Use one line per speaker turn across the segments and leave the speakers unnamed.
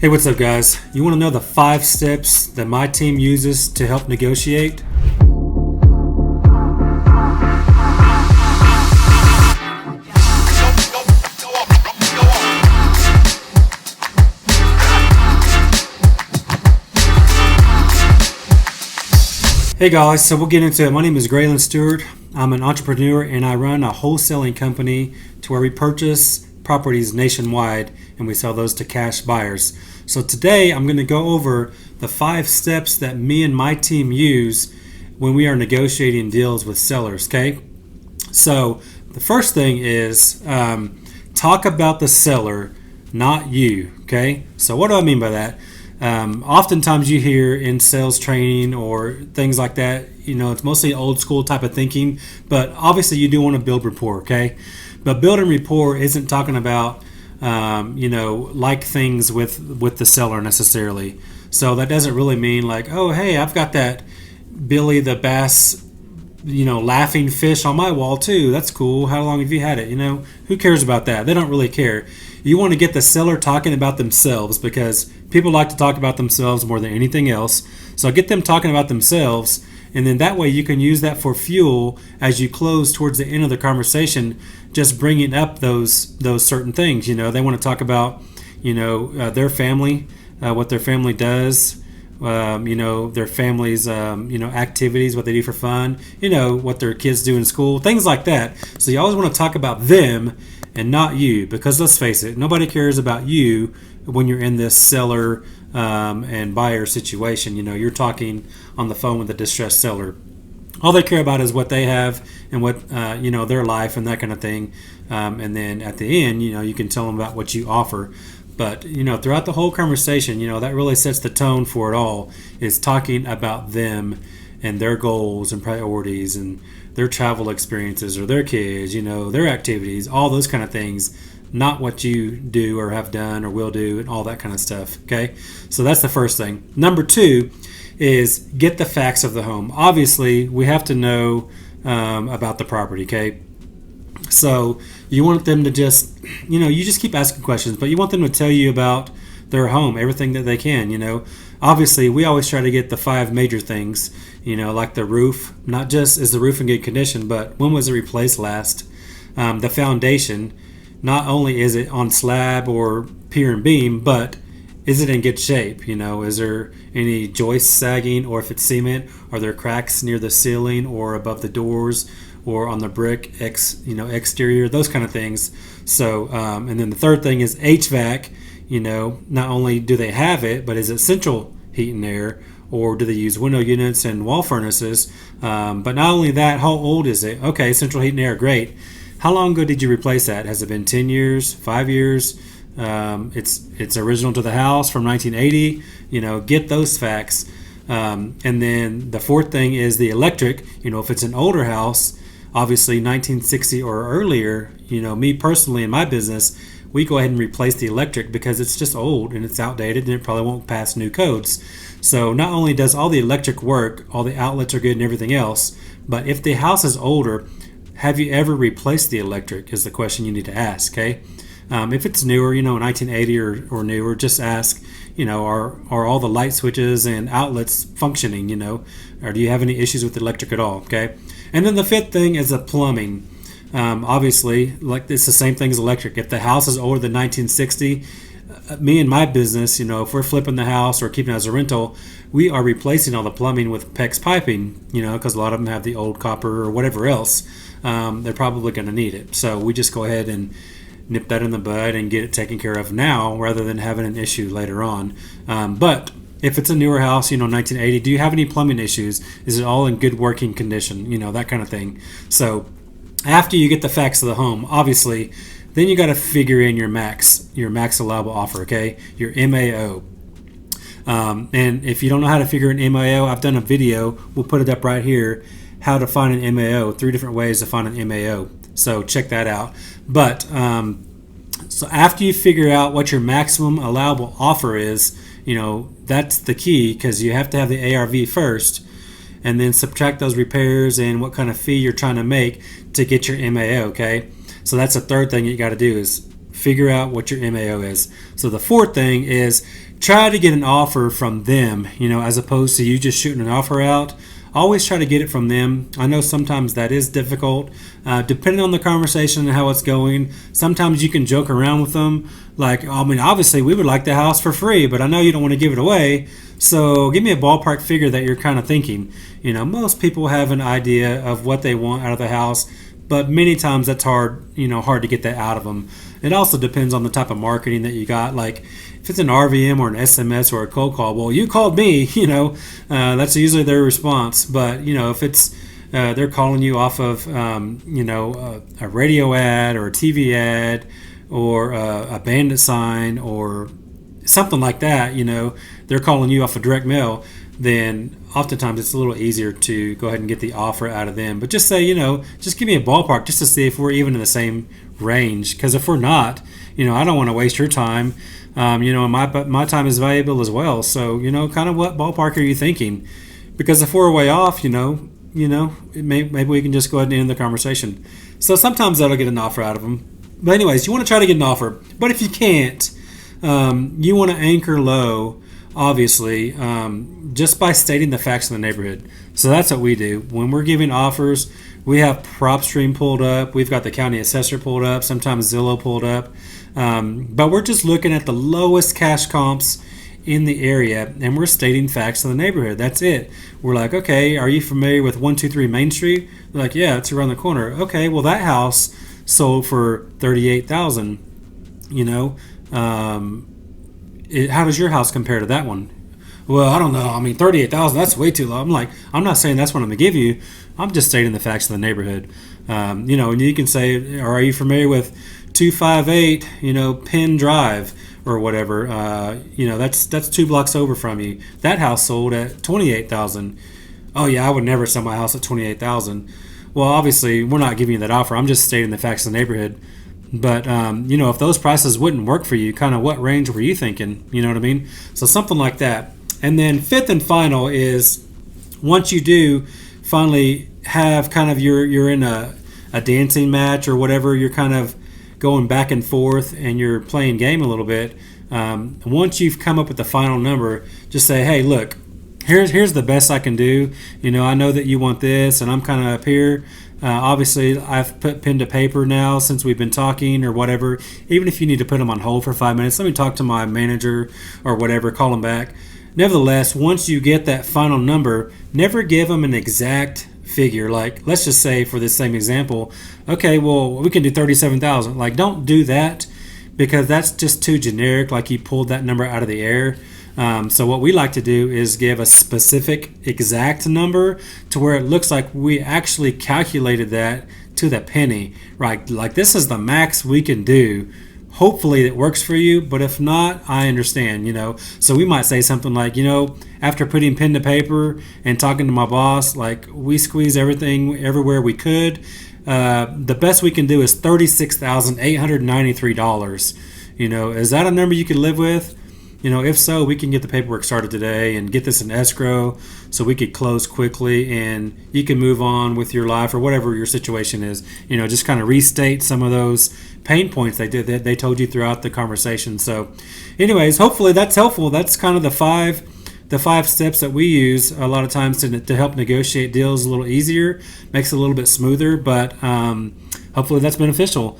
Hey, what's up, guys? You want to know the 5 steps that my team uses to help negotiate? Hey guys, so we'll get into it. My name is Graylan Stewart. I'm an entrepreneur and I run a wholesaling company to where we purchase properties nationwide and we sell those to cash buyers. So today I'm going to go over the 5 steps that me and my team use when we are negotiating deals with sellers, okay? So the first thing is talk about the seller, not you, okay? So what do I mean by that? Oftentimes you hear in sales training or things like that, it's mostly old school type of thinking, but obviously you do want to build rapport, okay? But building rapport isn't talking about, like things with the seller necessarily. So that doesn't really mean like, oh, hey, I've got that Billy the Bass, laughing fish on my wall too. That's cool. How long have you had it? Who cares about that? They don't really care. You want to get the seller talking about themselves because people like to talk about themselves more than anything else. So get them talking about themselves, and then that way you can use that for fuel as you close towards the end of the conversation, just bringing up those certain things. They want to talk about, their family, what their family does, their family's, activities, what they do for fun, what their kids do in school, things like that. So you always want to talk about them and not you, because let's face it, nobody cares about you when you're in this seller and buyer situation. You're talking on the phone with a distressed seller. All they care about is what they have and what their life and that kind of thing. And then at the end, you can tell them about what you offer. But throughout the whole conversation, that really sets the tone for it all. Is talking about them and their goals and priorities and their travel experiences or their kids, their activities, all those kind of things. Not what you do or have done or will do and all that kind of stuff. Okay, so that's the first thing. Number 2 is get the facts of the home. Obviously, we have to know about the property. Okay, so you want them to just, you just keep asking questions, but you want them to tell you about their home, everything that they can. Obviously, we always try to get the 5 major things, like the roof. Not just is the roof in good condition, but when was it replaced last? The foundation. Not only is it on slab or pier and beam, but is it in good shape? Is there any joists sagging, or if it's cement, are there cracks near the ceiling or above the doors or on the brick exterior, those kind of things. So, and then the third thing is HVAC. Not only do they have it, but is it central heat and air, or do they use window units and wall furnaces? But not only that, how old is it? Okay, central heat and air, great. How long ago did you replace that? Has it been 10 years, 5 years? It's original to the house from 1980. Get those facts. And then the fourth thing is the electric. If it's an older house, obviously 1960 or earlier, me personally in my business, we go ahead and replace the electric because it's just old and it's outdated and it probably won't pass new codes. So not only does all the electric work, all the outlets are good and everything else, but if the house is older, have you ever replaced the electric is the question you need to ask, okay? If it's newer, 1980 or newer, just ask, are all the light switches and outlets functioning, or do you have any issues with the electric at all, okay? And then the 5th thing is the plumbing. Obviously, like it's the same thing as electric. If the house is older than 1960, me and my business, if we're flipping the house or keeping it as a rental, we are replacing all the plumbing with PEX piping, because a lot of them have the old copper or whatever else. They're probably going to need it. So we just go ahead and nip that in the bud and get it taken care of now rather than having an issue later on. But if it's a newer house, 1980, do you have any plumbing issues? Is it all in good working condition? That kind of thing. So after you get the facts of the home, obviously, then you got to figure in your max allowable offer, okay? Your MAO. And if you don't know how to figure an MAO, I've done a video. We'll put it up right here. How to find an MAO, 3 different ways to find an MAO. So check that out. But so after you figure out what your maximum allowable offer is, that's the key, because you have to have the ARV first and then subtract those repairs and what kind of fee you're trying to make to get your MAO, okay? So that's the third thing you got to do is figure out what your MAO is. So the fourth thing is try to get an offer from them, as opposed to you just shooting an offer out. Always try to get it from them. I know sometimes that is difficult, depending on the conversation and how it's going. Sometimes you can joke around with them, like, obviously we would like the house for free, but I know you don't want to give it away. So give me a ballpark figure that you're kind of thinking. Most people have an idea of what they want out of the house, but many times that's hard to get that out of them. It also depends on the type of marketing that you got. Like if it's an RVM or an SMS or a cold call, well, you called me, that's usually their response. But, if it's they're calling you off of, a radio ad or a TV ad or a bandit sign or something like that, they're calling you off of direct mail, then oftentimes it's a little easier to go ahead and get the offer out of them. But just say, just give me a ballpark just to see if we're even in the same range. Because if we're not, I don't want to waste your time. And my time is valuable as well. So, kind of what ballpark are you thinking? Because if we're way off, maybe we can just go ahead and end the conversation. So sometimes that'll get an offer out of them. But anyways, you want to try to get an offer. But if you can't, you want to anchor low, obviously, just by stating the facts in the neighborhood. So that's what we do. When we're giving offers, we have PropStream pulled up. We've got the county assessor pulled up, sometimes Zillow pulled up. But we're just looking at the lowest cash comps in the area, and we're stating facts in the neighborhood. That's it. We're like, okay, are you familiar with 123 Main Street? They're like, yeah, it's around the corner. Okay, well, that house sold for $38,000. How does your house compare to that one? Well, I don't know. 38,000, that's way too low. I'm like, I'm not saying that's what I'm going to give you. I'm just stating the facts of the neighborhood. And you can say, or are you familiar with 258, Penn Drive or whatever? That's 2 blocks over from you. That house sold at 28,000. Oh yeah, I would never sell my house at 28,000. Well, obviously, we're not giving you that offer. I'm just stating the facts of the neighborhood. But, if those prices wouldn't work for you, kind of what range were you thinking? You know what I mean? So something like that. And then fifth and final is once you do finally have kind of you're in a dancing match or whatever, you're kind of going back and forth and you're playing game a little bit. Once you've come up with the final number, just say, hey, look, here's the best I can do. I know that you want this and I'm kind of up here. Obviously, I've put pen to paper now since we've been talking or whatever. Even if you need to put them on hold for 5 minutes, let me talk to my manager or whatever, call them back. Nevertheless, once you get that final number, never give them an exact figure. Like, let's just say for this same example, okay, well, we can do 37,000. Like, don't do that because that's just too generic. Like, you pulled that number out of the air. So what we like to do is give a specific exact number to where it looks like we actually calculated that to the penny, right? Like this is the max we can do. Hopefully it works for you, but if not, I understand, So we might say something like, after putting pen to paper and talking to my boss, like we squeeze everything everywhere we could. The best we can do is $36,893. Is that a number you can live with? If so, we can get the paperwork started today and get this in escrow so we could close quickly and you can move on with your life or whatever your situation is. Just kind of restate some of those pain points they told you throughout the conversation. So anyways, hopefully that's helpful. That's kind of the five steps that we use a lot of times to help negotiate deals a little easier, makes it a little bit smoother, but hopefully that's beneficial.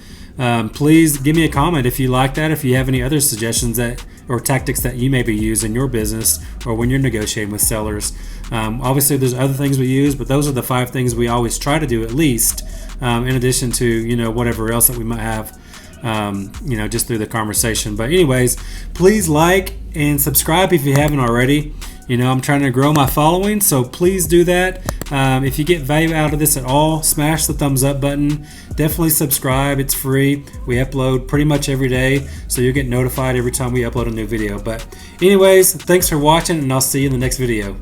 Please give me a comment if you like that, if you have any other suggestions or tactics that you maybe use in your business or when you're negotiating with sellers. Obviously, there's other things we use, but those are the 5 things we always try to do at least, in addition to, whatever else that we might have, just through the conversation. But anyways, please like and subscribe if you haven't already. I'm trying to grow my following, so please do that. If you get value out of this at all, smash the thumbs up button. Definitely subscribe. It's free. We upload pretty much every day, so you'll get notified every time we upload a new video. But anyways, thanks for watching, and I'll see you in the next video.